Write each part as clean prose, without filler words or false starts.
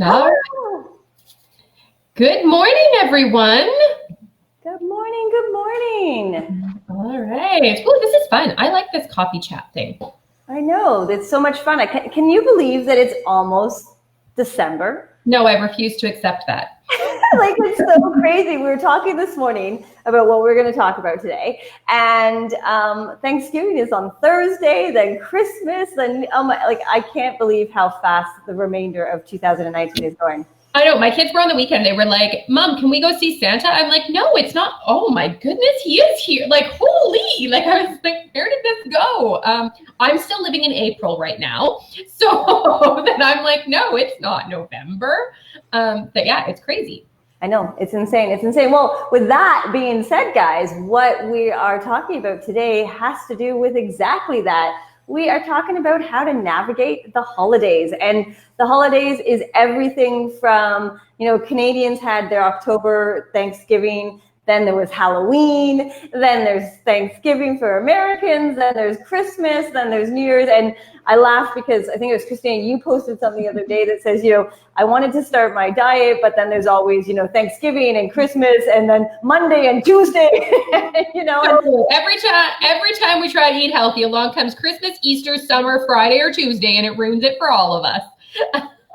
All right. Good morning, everyone. Good morning. Good morning. All right. Oh, this is fun. I like this coffee chat thing. I know. It's so much fun. Can you believe that it's almost December? No, I refuse to accept that. Like, it's so crazy. We were talking this morning about what we're going to talk about today. And Thanksgiving is on Thursday, then Christmas, then I can't believe how fast the remainder of 2019 is going. I know. My kids were on the weekend. They were like, Mom, can we go see Santa? I'm like, no, it's not. Oh my goodness, he is here. Like, holy, like I was like, where did this go? I'm still living in April right now. So then I'm like, no, it's not November. But yeah, it's crazy. I know, it's insane. It's insane. Well, with that being said, guys, what we are talking about today has to do with exactly that. We are talking about how to navigate the holidays. And the holidays is everything from, Canadians had their October Thanksgiving, then there was Halloween, then there's Thanksgiving for Americans, then there's Christmas, then there's New Year's. And I laughed because I think it was Christina, you posted something the other day that says, I wanted to start my diet, but then there's always, Thanksgiving and Christmas and then Monday and Tuesday, Every time we try to eat healthy, along comes Christmas, Easter, summer, Friday or Tuesday, and it ruins it for all of us.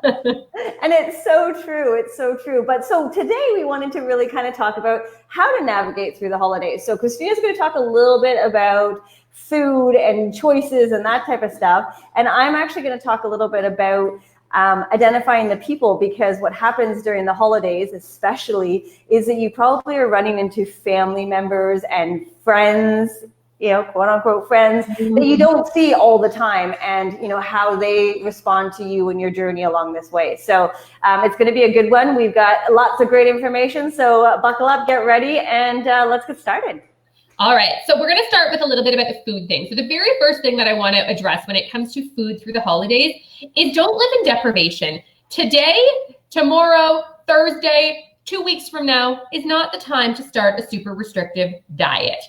And it's so true. It's so true. But so today we wanted to really kind of talk about how to navigate through the holidays. So Christina's going to talk a little bit about food and choices and that type of stuff. And I'm actually going to talk a little bit about identifying the people, because what happens during the holidays especially is that you probably are running into family members and friends, quote unquote friends that you don't see all the time, and how they respond to you in your journey along this way. So it's going to be a good one. We've got lots of great information, so buckle up, get ready, and let's get started. All right, so we're going to start with a little bit about the food thing. So the very first thing that I want to address when it comes to food through the holidays is don't live in deprivation. Today, tomorrow, Thursday, 2 weeks from now is not the time to start a super restrictive diet.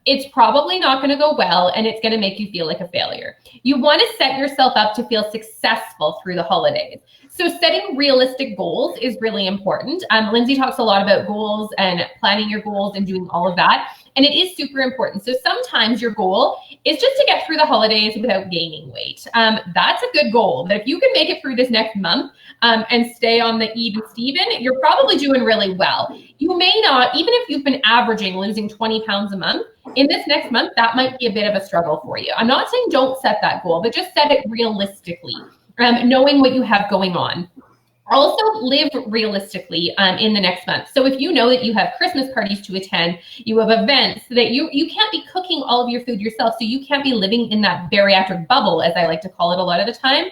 It's probably not going to go well, and it's going to make you feel like a failure. You want to set yourself up to feel successful through the holidays. So setting realistic goals is really important. Lindsay talks a lot about goals and planning your goals and doing all of that. And it is super important. So sometimes your goal is just to get through the holidays without gaining weight. That's a good goal. But if you can make it through this next month and stay on the even Steven, you're probably doing really well. You may not, even if you've been averaging losing 20 pounds a month, in this next month, that might be a bit of a struggle for you. I'm not saying don't set that goal, but just set it realistically, knowing what you have going on. Also live realistically in the next month. So if you know that you have Christmas parties to attend, you have events, that you can't be cooking all of your food yourself, so you can't be living in that bariatric bubble, as I like to call it a lot of the time.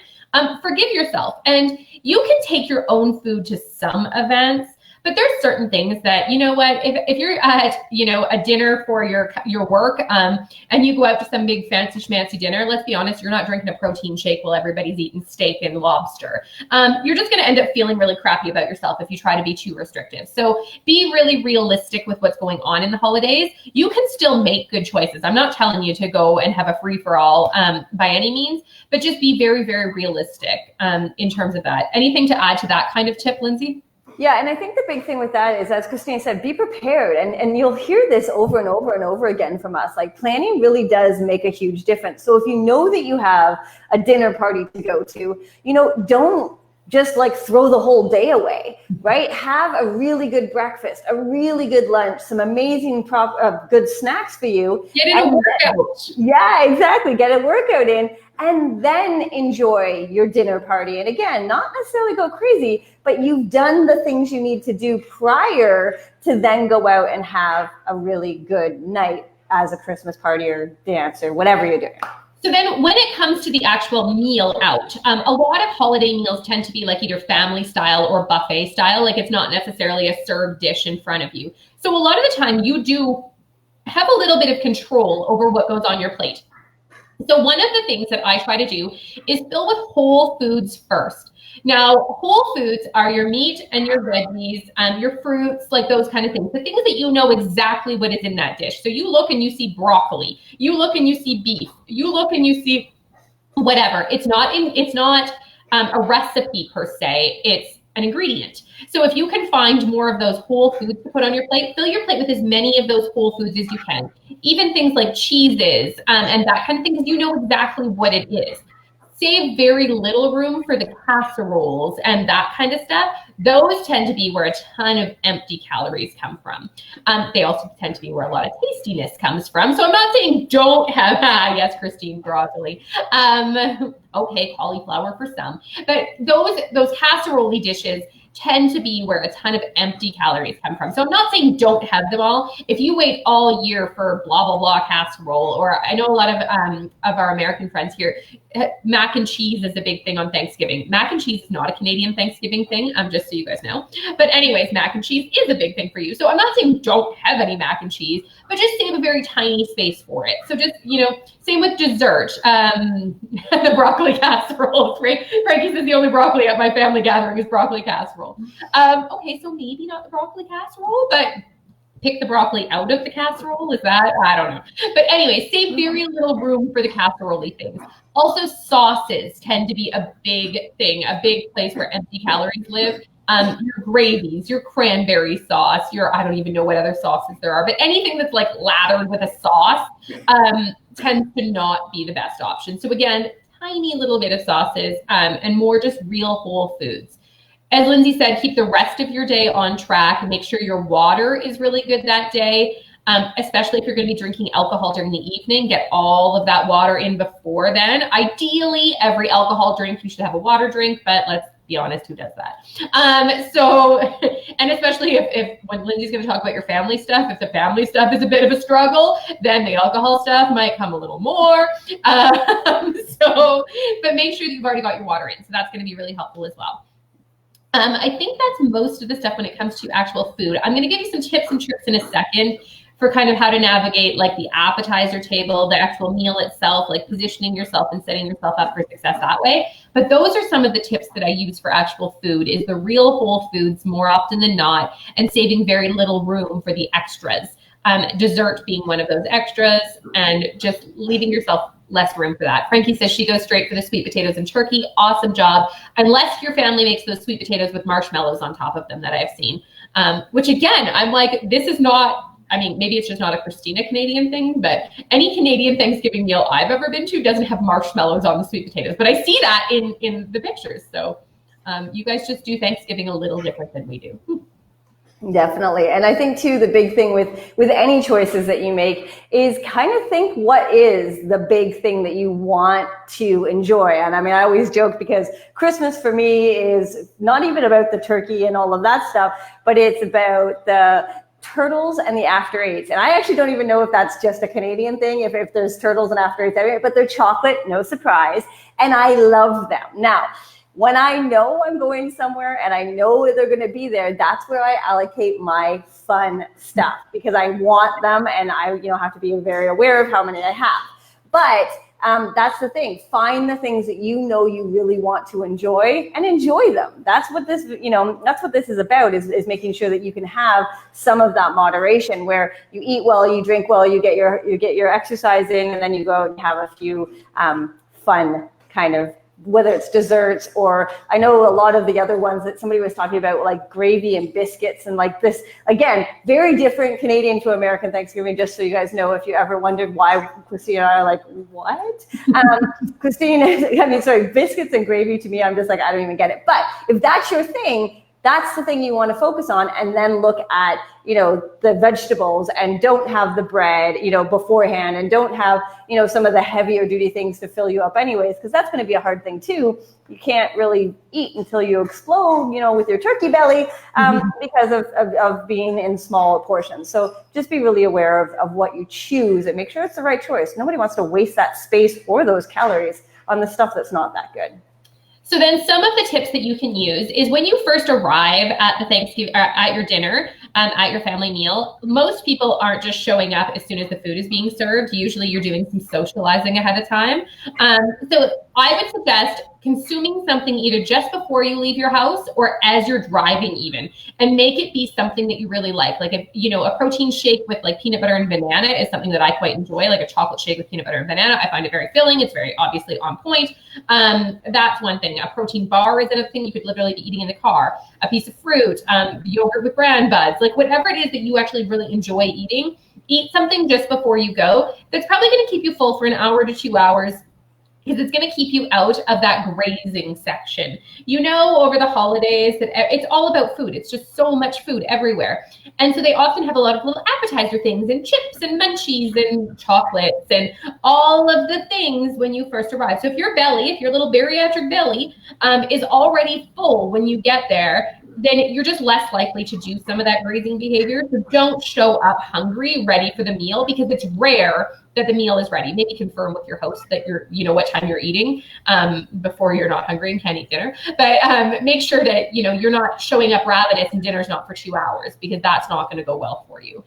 Forgive yourself. And you can take your own food to some events, but there's certain things that, if you're at, a dinner for your work and you go out to some big fancy schmancy dinner, let's be honest, you're not drinking a protein shake while everybody's eating steak and lobster. You're just going to end up feeling really crappy about yourself if you try to be too restrictive. So be really realistic with what's going on in the holidays. You can still make good choices. I'm not telling you to go and have a free-for-all by any means, but just be very, very realistic in terms of that. Anything to add to that kind of tip, Lindsay? Yeah, and I think the big thing with that is, as Christina said, be prepared. And you'll hear this over and over and over again from us. Like, planning really does make a huge difference. So if you know that you have a dinner party to go to, don't just throw the whole day away, right? Have a really good breakfast, a really good lunch, some amazing good snacks for you. Get in a workout. Yeah, exactly. Get a workout in, and then enjoy your dinner party. And again, not necessarily go crazy, but you've done the things you need to do prior to then go out and have a really good night as a Christmas party or dance or whatever you're doing. So then when it comes to the actual meal out, a lot of holiday meals tend to be like either family style or buffet style. Like, it's not necessarily a served dish in front of you. So a lot of the time you do have a little bit of control over what goes on your plate. So one of the things that I try to do is fill with whole foods first. Now, whole foods are your meat and your veggies, your fruits, like those kind of things. The things that you know exactly what is in that dish. So you look and you see broccoli. You look and you see beef. You look and you see whatever. It's not a recipe per se. It's an ingredient. So if you can find more of those whole foods to put on your plate, fill your plate with as many of those whole foods as you can. Even things like cheeses and that kind of thing, because you know exactly what it is. Save very little room for the casseroles and that kind of stuff. Those tend to be where a ton of empty calories come from. They also tend to be where a lot of tastiness comes from. So I'm not saying don't have, yes, Christine, broccoli. Okay, cauliflower for some. But those casserole dishes tend to be where a ton of empty calories come from. So I'm not saying don't have them all. If you wait all year for blah, blah, blah casserole, or I know a lot of our American friends here, mac and cheese is a big thing on Thanksgiving. Mac and cheese is not a Canadian Thanksgiving thing, just so you guys know. But anyways, mac and cheese is a big thing for you. So I'm not saying don't have any mac and cheese, but just save a very tiny space for it. So just, same with dessert. The broccoli casserole. Frankie says the only broccoli at my family gathering is broccoli casserole. Okay, so maybe not the broccoli casserole, but pick the broccoli out of the casserole. Is that? I don't know. But anyway, save very little room for the casserole things. Also, sauces tend to be a big thing, a big place where empty calories live. Your gravies, your cranberry sauce, I don't even know what other sauces there are, but anything that's like lathered with a sauce tends to not be the best option. So again, tiny little bit of sauces and more just real whole foods. As Lindsay said, keep the rest of your day on track and make sure your water is really good that day, especially if you're going to be drinking alcohol during the evening. Get all of that water in before then. Ideally, every alcohol drink, you should have a water drink, but let's be honest, who does that? And especially if when Lindsay's going to talk about your family stuff, if the family stuff is a bit of a struggle, then the alcohol stuff might come a little more. But make sure that you've already got your water in. So that's going to be really helpful as well. I think that's most of the stuff when it comes to actual food. I'm going to give you some tips and tricks in a second for kind of how to navigate like the appetizer table, the actual meal itself, like positioning yourself and setting yourself up for success that way. But those are some of the tips that I use for actual food, is the real whole foods more often than not, and saving very little room for the extras. Dessert being one of those extras, and just leaving yourself less room for that. Frankie says she goes straight for the sweet potatoes and turkey. Awesome job. Unless your family makes those sweet potatoes with marshmallows on top of them that I've seen. Which again, I'm like, this is not, maybe it's just not a Christina Canadian thing, but any Canadian Thanksgiving meal I've ever been to doesn't have marshmallows on the sweet potatoes. But I see that in the pictures. So you guys just do Thanksgiving a little different than we do. Definitely. And I think too, the big thing with any choices that you make is kind of think what is the big thing that you want to enjoy. And I always joke because Christmas for me is not even about the turkey and all of that stuff, but it's about the turtles and the after eights. And I actually don't even know if that's just a Canadian thing, if there's turtles and after eights, but they're chocolate, no surprise. And I love them. Now, when I know I'm going somewhere and I know they're going to be there, that's where I allocate my fun stuff, because I want them and I have to be very aware of how many I have. But that's the thing. Find the things that you really want to enjoy and enjoy them. That's what this, that's what this is about, is making sure that you can have some of that moderation where you eat well, you drink well, you get your exercise in, and then you go and have a few fun kind of, whether it's desserts, or I know a lot of the other ones that somebody was talking about, like gravy and biscuits and like this, again, very different Canadian to American Thanksgiving, just so you guys know, if you ever wondered why Christina and I are like, what? Christina, biscuits and gravy to me, I'm just like, I don't even get it. But if that's your thing, that's the thing you want to focus on, and then look at, the vegetables, and don't have the bread, beforehand, and don't have, some of the heavier duty things to fill you up anyways, because that's going to be a hard thing too. You can't really eat until you explode, with your turkey belly, because of being in small portions. So just be really aware of what you choose and make sure it's the right choice. Nobody wants to waste that space or those calories on the stuff that's not that good. So then some of the tips that you can use is when you first arrive at the Thanksgiving, at your dinner, at your family meal, most people aren't just showing up as soon as the food is being served. Usually you're doing some socializing ahead of time. So I would suggest consuming something either just before you leave your house or as you're driving even, and make it be something that you really like. Like, if, you know, a protein shake with like peanut butter and banana is something that I quite enjoy, like a chocolate shake with peanut butter and banana. I find it very filling. It's very obviously on point. That's one thing. A protein bar is another thing you could literally be eating in the car. A piece of fruit, yogurt with bran buds, like whatever it is that you actually really enjoy eating, eat something just before you go. That's probably going to keep you full for an hour to 2 hours, because it's going to keep you out of that grazing section. You know, over the holidays that it's all about food. It's just so much food everywhere. And so they often have a lot of little appetizer things and chips and munchies and chocolates and all of the things when you first arrive. So if your belly, if your little bariatric belly is already full when you get there, then you're just less likely to do some of that grazing behavior. So don't show up hungry, ready for the meal, because it's rare that the meal is ready. Maybe confirm with your host that you know what time you're eating before you're not hungry and can't eat dinner. But make sure that, you know, you're not showing up ravenous and dinner's not for 2 hours, because that's not going to go well for you.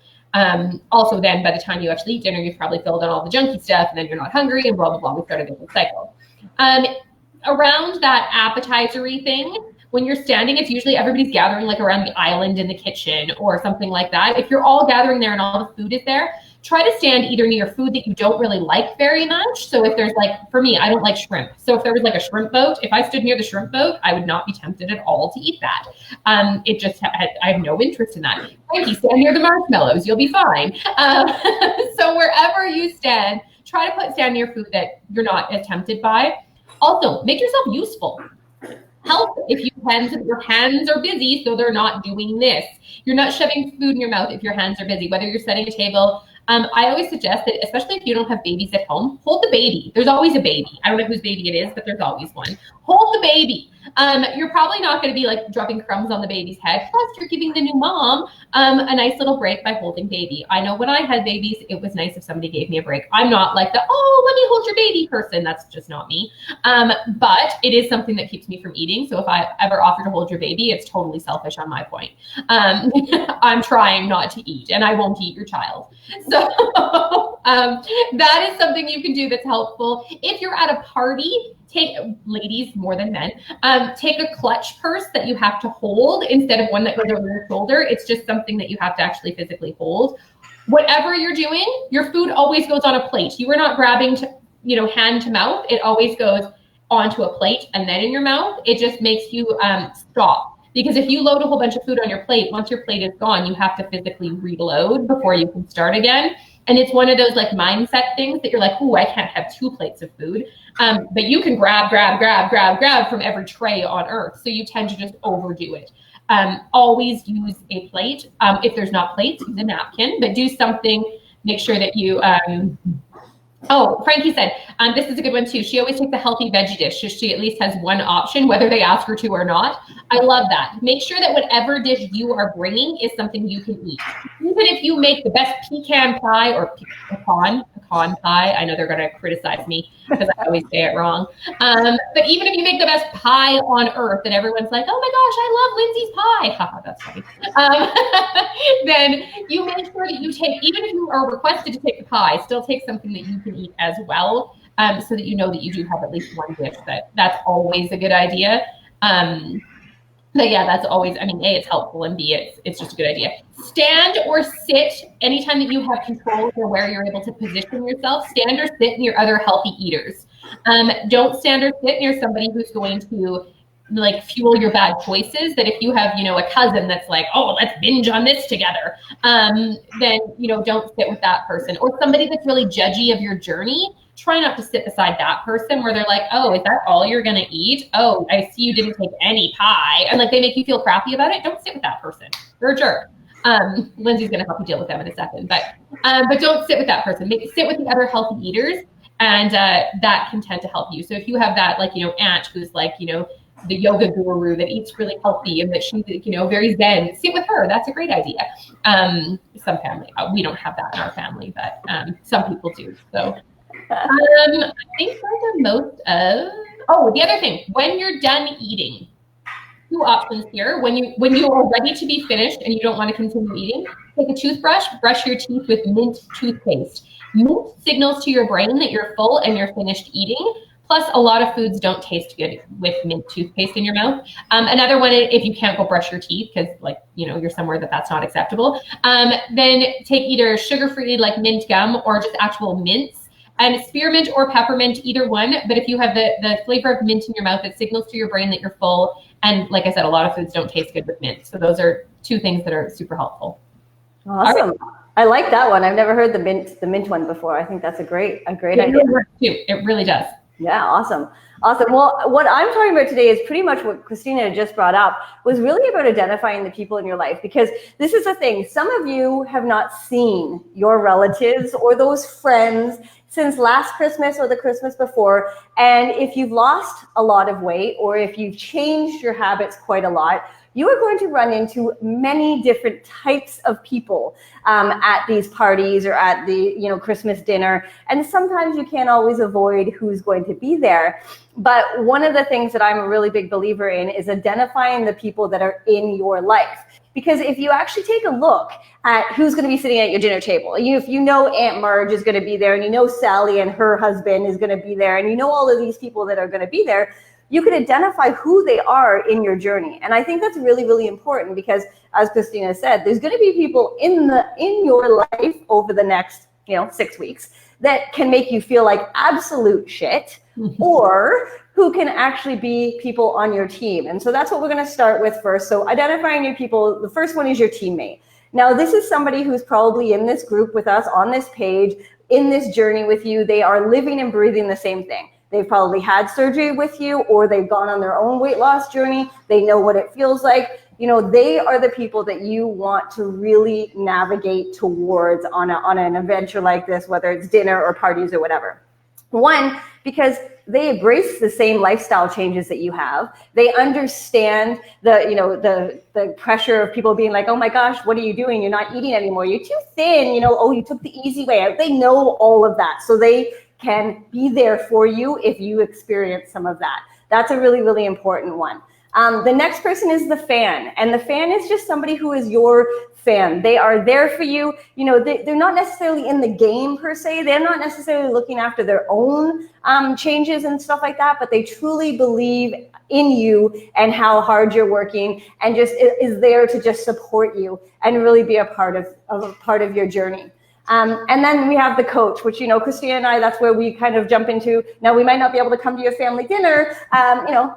Also, then by the time you actually eat dinner, you've probably filled on all the junky stuff, and then you're not hungry, and blah, blah, blah. We start a vicious cycle. Around that appetizer-y thing, when you're standing, it's usually everybody's gathering like around the island in the kitchen or something like that. If you're all gathering there and all the food is there, try to stand either near food that you don't really like very much. So if there's like, for me, I don't like shrimp. So if there was like a shrimp boat, if I stood near the shrimp boat, I would not be tempted at all to eat that. It just, I have no interest in that. Frankie, stand near the marshmallows, you'll be fine. So wherever you stand, try to stand near food that you're not as tempted by. Also, make yourself useful. Help if your hands are busy, so they're not doing this. You're not shoving food in your mouth if your hands are busy, whether you're setting a table. I always suggest that, especially if you don't have babies at home, hold the baby. There's always a baby. I don't know whose baby it is, but there's always one. Hold the baby. You're probably not going to be like dropping crumbs on the baby's head. Plus, you're giving the new mom a nice little break by holding baby. I know when I had babies, it was nice if somebody gave me a break. I'm not like the, oh, let me hold your baby person. That's just not me. But it is something that keeps me from eating. So if I ever offer to hold your baby, it's totally selfish on my point. I'm trying not to eat, and I won't eat your child. So that is something you can do that's helpful. If you're at a party, take, ladies more than men, take a clutch purse that you have to hold instead of one that goes over your shoulder. It's just something that you have to actually physically hold. Whatever you're doing, your food always goes on a plate. You are not grabbing to, you know, hand to mouth. It always goes onto a plate and then in your mouth. It just makes you stop. Because if you load a whole bunch of food on your plate, once your plate is gone, you have to physically reload before you can start again. And it's one of those like mindset things that you're like, ooh, I can't have 2 plates of food. But you can grab from every tray on earth. So you tend to just overdo it. Always use a plate. If there's not plates, use a napkin, but do something, make sure that you, oh, Frankie said, this is a good one too. She always takes a healthy veggie dish, so she at least has one option, whether they ask her to or not. I love that. Make sure that whatever dish you are bringing is something you can eat. Even if you make the best pecan pie or pecan pie, I know they're going to criticize me because I always say it wrong. But even if you make the best pie on earth and everyone's like, oh my gosh, I love Lindsay's pie. Haha, that's funny. Then you make sure that you take, even if you are requested to take the pie, still take something that you can eat as well, so that you know that you do have at least one dish. That's always a good idea. But yeah, that's always, I mean, A, it's helpful, and B, it's just a good idea. Stand or sit anytime that you have control over where you're able to position yourself. Stand or sit near other healthy eaters. Don't stand or sit near somebody who's going to like fuel your bad choices. That if you have, you know, a cousin that's like, oh, let's binge on this together, then, you know, don't sit with that person. Or somebody that's really judgy of your journey. Try not to sit beside that person where they're like, oh, is that all you're going to eat? Oh, I see you didn't take any pie. And like they make you feel crappy about it. Don't sit with that person. They're a jerk. Lindsay's going to help you deal with them in a second. But don't sit with that person. Sit with the other healthy eaters, and that can tend to help you. So if you have that, like, you know, aunt who's like, you know, the yoga guru that eats really healthy and that she's, you know, very zen, sit with her. That's a great idea. Some family, we don't have that in our family, but some people do. So I think those are most of, oh, the other thing, when you're done eating, 2 options here. When you are ready to be finished and you don't want to continue eating, take a toothbrush, brush your teeth with mint toothpaste. Mint signals to your brain that you're full and you're finished eating. Plus, a lot of foods don't taste good with mint toothpaste in your mouth. Another one, if you can't go brush your teeth because, like, you know, you're somewhere that's not acceptable, then take either sugar-free, like mint gum, or just actual mints. And spearmint or peppermint, either one. But if you have the flavor of mint in your mouth, it signals to your brain that you're full. And like I said, a lot of foods don't taste good with mint. So those are two things that are super helpful. Awesome. Right. I like that one. I've never heard the mint one before. I think that's a great idea. It really does. Yeah, awesome. Well, what I'm talking about today is pretty much what Christina just brought up, was really about identifying the people in your life, because this is the thing. Some of you have not seen your relatives or those friends since last Christmas or the Christmas before. And if you've lost a lot of weight, or if you've changed your habits quite a lot, you are going to run into many different types of people at these parties or at the Christmas dinner. And sometimes you can't always avoid who's going to be there. But one of the things that I'm a really big believer in is identifying the people that are in your life. Because if you actually take a look at who's going to be sitting at your dinner table, if you know Aunt Marge is going to be there, and you know Sally and her husband is going to be there, and you know all of these people that are going to be there, you can identify who they are in your journey. And I think that's really, really important, because as Christina said, there's going to be people in your life over the next 6 weeks that can make you feel like absolute shit, or who can actually be people on your team. And so that's what we're going to start with first. So identifying your people, the first one is your teammate. Now, this is somebody who's probably in this group with us on this page, in this journey with you. They are living and breathing the same thing. They've probably had surgery with you, or they've gone on their own weight loss journey. They know what it feels like. They are the people that you want to really navigate towards on an adventure like this, whether it's dinner or parties or whatever. One, because they embrace the same lifestyle changes that you have. They understand the pressure of people being like, oh my gosh, what are you doing? You're not eating anymore. You're too thin. Oh, you took the easy way out. They know all of that. So they can be there for you if you experience some of that. That's a really, really important one. The next person is the fan. And the fan is just somebody who is your fan. They are there for you. They're not necessarily in the game per se. They're not necessarily looking after their own changes and stuff like that, but they truly believe in you and how hard you're working, and just is there to just support you and really be a part of your journey. And then we have the coach, which, Christina and I, that's where we kind of jump into. Now, we might not be able to come to your family dinner,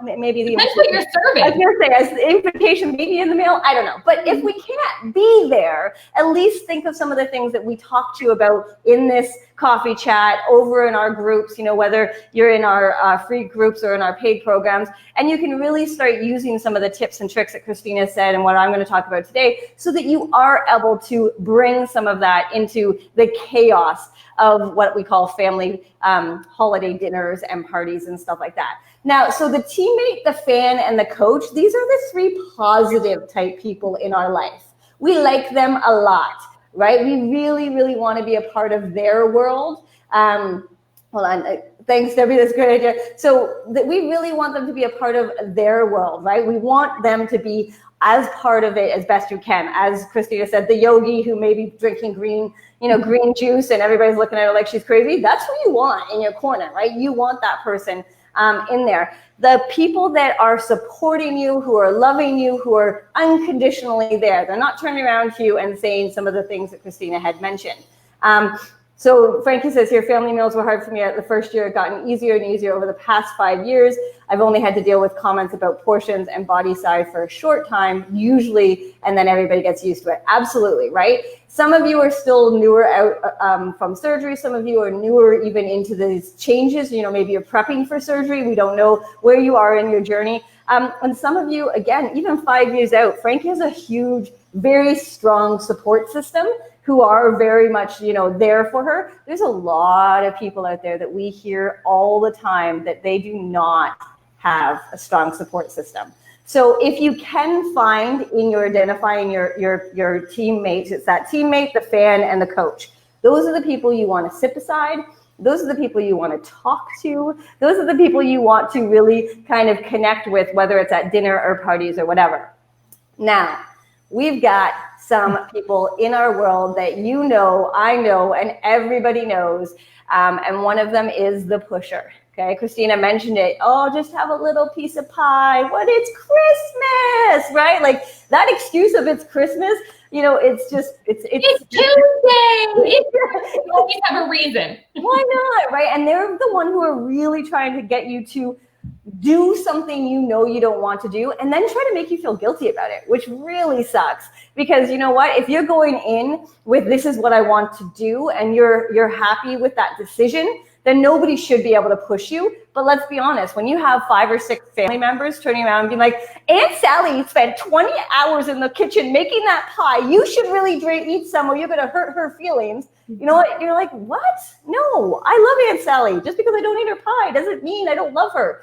maybe that's what you're serving. I was going to say, as the invitation maybe in the mail, I don't know. But if we can't be there, at least think of some of the things that we talked to you about in this coffee chat, over in our groups, whether you're in our free groups or in our paid programs. And you can really start using some of the tips and tricks that Christina said and what I'm going to talk about today, so that you are able to bring some of that into the chaos of what we call family holiday dinners and parties and stuff like that. Now, so the teammate, the fan, and the coach, these are the three positive type people in our life. We like them a lot, right? We really, really want to be a part of their world. Hold on. Thanks, Debbie. That's a great idea. So we really want them to be a part of their world, right? We want them to be as part of it as best you can. As Christina said, the yogi who may be drinking green juice and everybody's looking at her like she's crazy. That's who you want in your corner, right? You want that person in there. The people that are supporting you, who are loving you, who are unconditionally there. They're not turning around to you and saying some of the things that Christina had mentioned. So Frankie says here, family meals were hard for me at the first year. It gotten easier and easier over the past 5 years. I've only had to deal with comments about portions and body size for a short time, usually, and then everybody gets used to it. Absolutely, right? Some of you are still newer out from surgery. Some of you are newer even into these changes. Maybe you're prepping for surgery. We don't know where you are in your journey. And some of you, again, even 5 years out, Frankie has a huge, very strong support system who are very much, there for her. There's a lot of people out there that we hear all the time that they do not have a strong support system. So if you can find in your identifying your teammates, it's that teammate, the fan, and the coach. Those are the people you want to sit beside. Those are the people you want to talk to. Those are the people you want to really kind of connect with, whether it's at dinner or parties or whatever. Now, we've got some people in our world that I know, and everybody knows. And one of them is the pusher. Okay, Christina mentioned it. Oh, just have a little piece of pie. What? It's Christmas, right? Like that excuse of it's Christmas, it's Tuesday. You always have a reason. Why not, right? And they're the one who are really trying to get you to do something you don't want to do, and then try to make you feel guilty about it, which really sucks. Because you know what? If you're going in with this is what I want to do, and you're happy with that decision, then nobody should be able to push you. But let's be honest, when you have 5 or 6 family members turning around and being like, Aunt Sally spent 20 hours in the kitchen making that pie, you should really eat some or you're going to hurt her feelings. You know what? You're like, what? No, I love Aunt Sally. Just because I don't eat her pie doesn't mean I don't love her.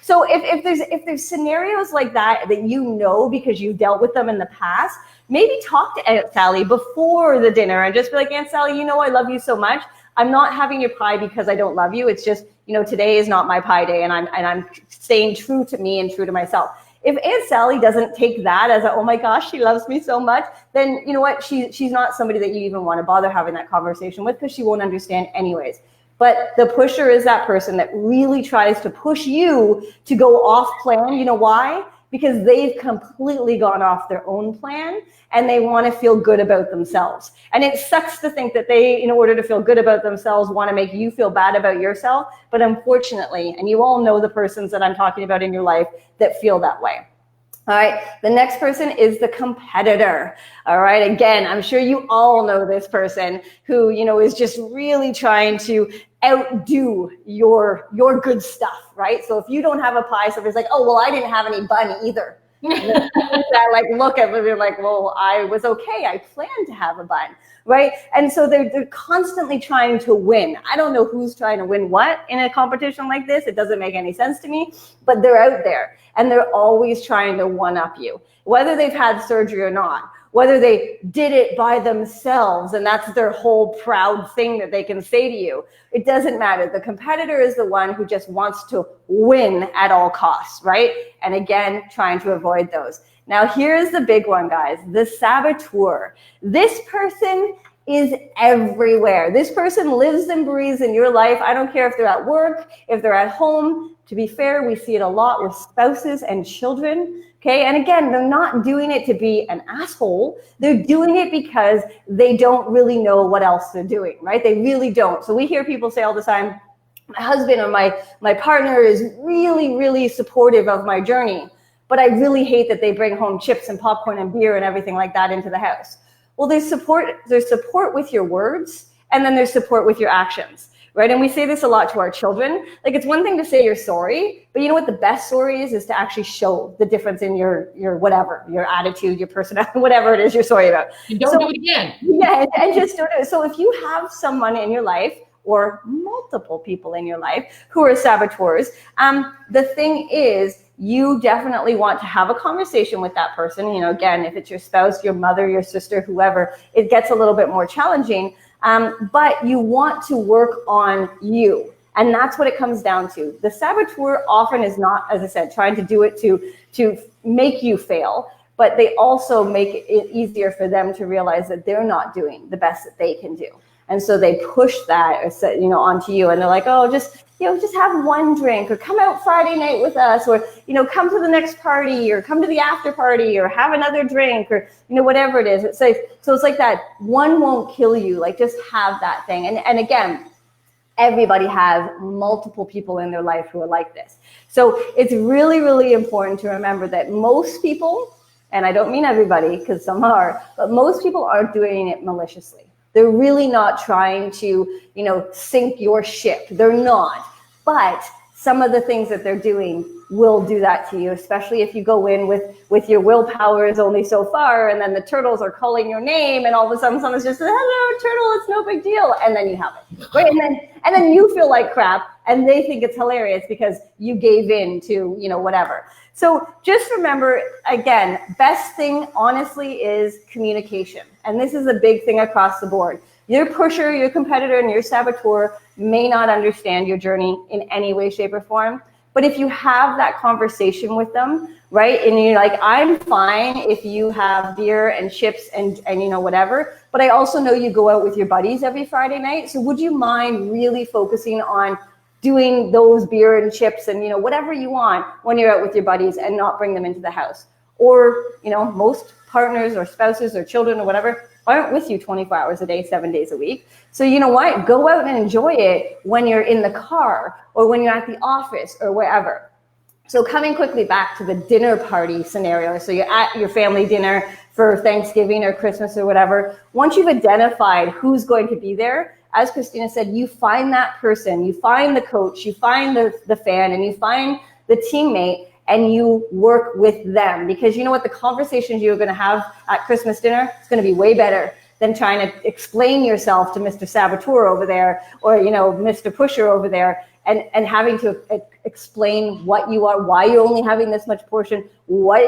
So if there's scenarios like that because you dealt with them in the past, maybe talk to Aunt Sally before the dinner and just be like, Aunt Sally, I love you so much. I'm not having your pie because I don't love you. It's just, today is not my pie day, and I'm staying true to me and true to myself. If Aunt Sally doesn't take that as oh my gosh, she loves me so much, then you know what? She's not somebody that you even want to bother having that conversation with, because she won't understand anyways. But the pusher is that person that really tries to push you to go off plan. You know why? Because they've completely gone off their own plan and they want to feel good about themselves. And it sucks to think that they, in order to feel good about themselves, want to make you feel bad about yourself. But unfortunately, and you all know the persons that I'm talking about in your life that feel that way. All right, the next person is the competitor. All right, again, I'm sure you all know this person who, is just really trying to outdo your good stuff, right? So if you don't have a pie, somebody's like, oh, well, I didn't have any bun either. That look at me like, well, I was okay. I planned to have a bun, right? And so they're constantly trying to win. I don't know who's trying to win what in a competition like this. It doesn't make any sense to me, but they're out there and they're always trying to one up you, whether they've had surgery or not, whether they did it by themselves and that's their whole proud thing that they can say to you. It doesn't matter. The competitor is the one who just wants to win at all costs, right? And again, trying to avoid those. Now, here's the big one, guys, the saboteur. This person is everywhere. This person lives and breathes in your life. I don't care if they're at work, if they're at home. To be fair, we see it a lot with spouses and children. Okay, and again, they're not doing it to be an asshole. They're doing it because they don't really know what else they're doing, right? They really don't. So we hear people say all the time, my husband or my partner is really, really supportive of my journey, but I really hate that they bring home chips and popcorn and beer and everything like that into the house. Well, there's support with your words, and then there's support with your actions. Right? And we say this a lot to our children. Like, it's one thing to say you're sorry, but you know what the best story is to actually show the difference in your whatever, your attitude, your personality, whatever it is you're sorry about. And don't do it again. Yeah, and just don't do it. So if you have someone in your life or multiple people in your life who are saboteurs, the thing is, you definitely want to have a conversation with that person. Again, if it's your spouse, your mother, your sister, whoever, it gets a little bit more challenging. But you want to work on you. And that's what it comes down to. The saboteur often is not, as I said, trying to do it to make you fail, but they also make it easier for them to realize that they're not doing the best that they can do. And so they push that, onto you, and they're like, oh, just have one drink, or come out Friday night with us, or, come to the next party, or come to the after party, or have another drink, or, whatever it is. So it's like that one won't kill you, like just have that thing. And again, everybody has multiple people in their life who are like this. So it's really, really important to remember that most people, and I don't mean everybody, because some are, but most people aren't doing it maliciously. They're really not trying to, sink your ship. They're not. But some of the things that they're doing will do that to you, especially if you go in with your willpower is only so far, and then the turtles are calling your name, and all of a sudden someone's just, hello, turtle, it's no big deal. And then you have it, right? And then you feel like crap, and they think it's hilarious because you gave in to, whatever. So just remember, again, best thing, honestly, is communication. And this is a big thing across the board. Your pusher, your competitor, and your saboteur may not understand your journey in any way, shape, or form. But if you have that conversation with them, right, and you're like, I'm fine if you have beer and chips and whatever, but I also know you go out with your buddies every Friday night. So would you mind really focusing on doing those beer and chips and, whatever you want when you're out with your buddies and not bring them into the house. Or, most partners or spouses or children or whatever aren't with you 24 hours a day, 7 days a week. So you know what? Go out and enjoy it when you're in the car or when you're at the office or wherever. So coming quickly back to the dinner party scenario. So you're at your family dinner for Thanksgiving or Christmas or whatever. Once you've identified who's going to be there, as Christina said, you find that person, you find the coach, you find the fan, and you find the teammate, and you work with them. Because you know what? The conversations you're going to have at Christmas dinner is going to be way better than trying to explain yourself to Mr. Saboteur over there or, Mr. Pusher over there and having to explain what you are, why you're only having this much portion, what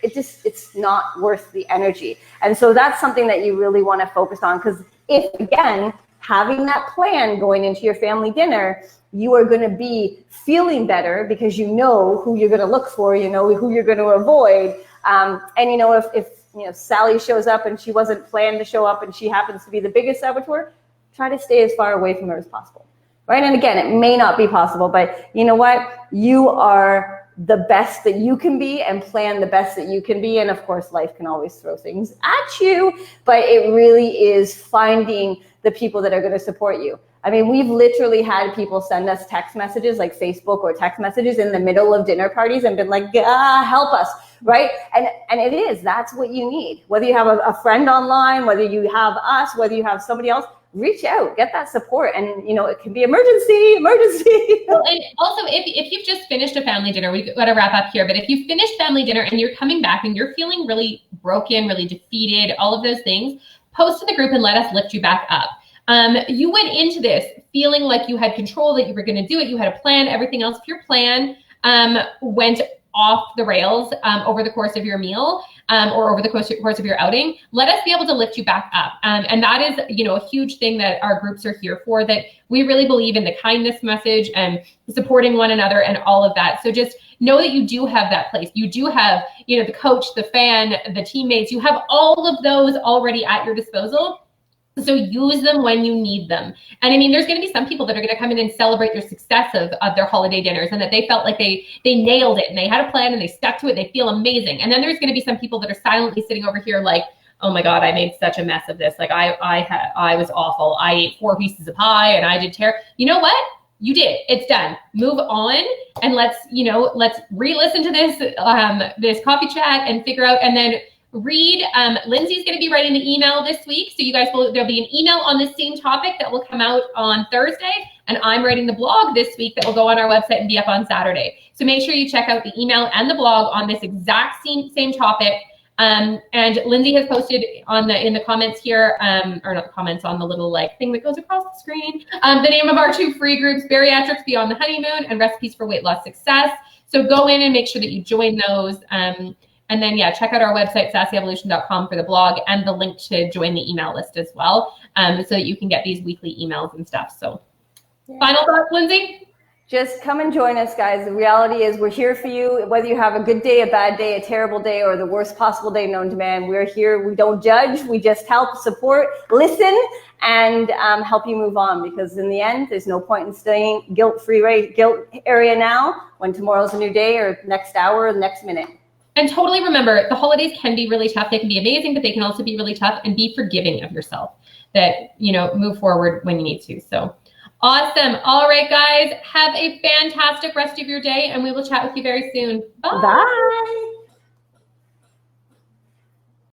it's not worth the energy. And so that's something that you really want to focus on, because if, again, having that plan going into your family dinner, you are going to be feeling better because you know who you're going to look for, who you're going to avoid. And if Sally shows up and she wasn't planned to show up and she happens to be the biggest saboteur, try to stay as far away from her as possible. Right? And again, it may not be possible, but you know what? You are the best that you can be and plan the best that you can be. And of course, life can always throw things at you, but it really is finding the people that are going to support you. I mean, we've literally had people send us text messages, like Facebook or text messages in the middle of dinner parties and been like, help us, right? And that's what you need. Whether you have a friend online, whether you have us, whether you have somebody else, reach out, get that support. And, it can be emergency. Well, and also, if you've just finished a family dinner, we've got to wrap up here, but if you've finished family dinner and you're coming back and you're feeling really broken, really defeated, all of those things, post to the group and let us lift you back up. You went into this feeling like you had control, that you were going to do it, you had a plan, everything else. If your plan went off the rails over the course of your meal or over the course of your outing, let us be able to lift you back up. And that is, a huge thing that our groups are here for, that we really believe in the kindness message and supporting one another and all of that. So just know that you do have that place. You do have, the coach, the fan, the teammates, you have all of those already at your disposal. So use them when you need them. And I mean, there's going to be some people that are going to come in and celebrate your success of their holiday dinners and that they felt like they nailed it and they had a plan and they stuck to it. They feel amazing. And then there's going to be some people that are silently sitting over here like, oh my God, I made such a mess of this. Like I was awful. I ate 4 pieces of pie and I did terrible. You know what? You did. It's done. Move on and let's re-listen to this coffee chat and figure out, and then read. Lindsay's going to be writing the email this week. So you guys there'll be an email on the same topic that will come out on Thursday. And I'm writing the blog this week that will go on our website and be up on Saturday. So make sure you check out the email and the blog on this exact same topic. And Lindsay has posted in the comments here, or not the comments, on the little thing that goes across the screen, the name of our 2 free groups, Bariatrics Beyond the Honeymoon and Recipes for Weight Loss Success. So go in and make sure that you join those. And then, check out our website, sassyevolution.com, for the blog and the link to join the email list as well, so that you can get these weekly emails and stuff. So final thoughts, Lindsay? Just come and join us, guys. The reality is we're here for you, whether you have a good day, a bad day, a terrible day, or the worst possible day known to man. We're here. We don't judge. We just help, support, listen, and help you move on, because in the end, there's no point in staying guilt-free guilt area now when tomorrow's a new day or next hour or the next minute. And totally remember, the holidays can be really tough. They can be amazing, but they can also be really tough, and be forgiving of yourself that, move forward when you need to. So awesome. All right, guys, have a fantastic rest of your day, and we will chat with you very soon. Bye. Bye.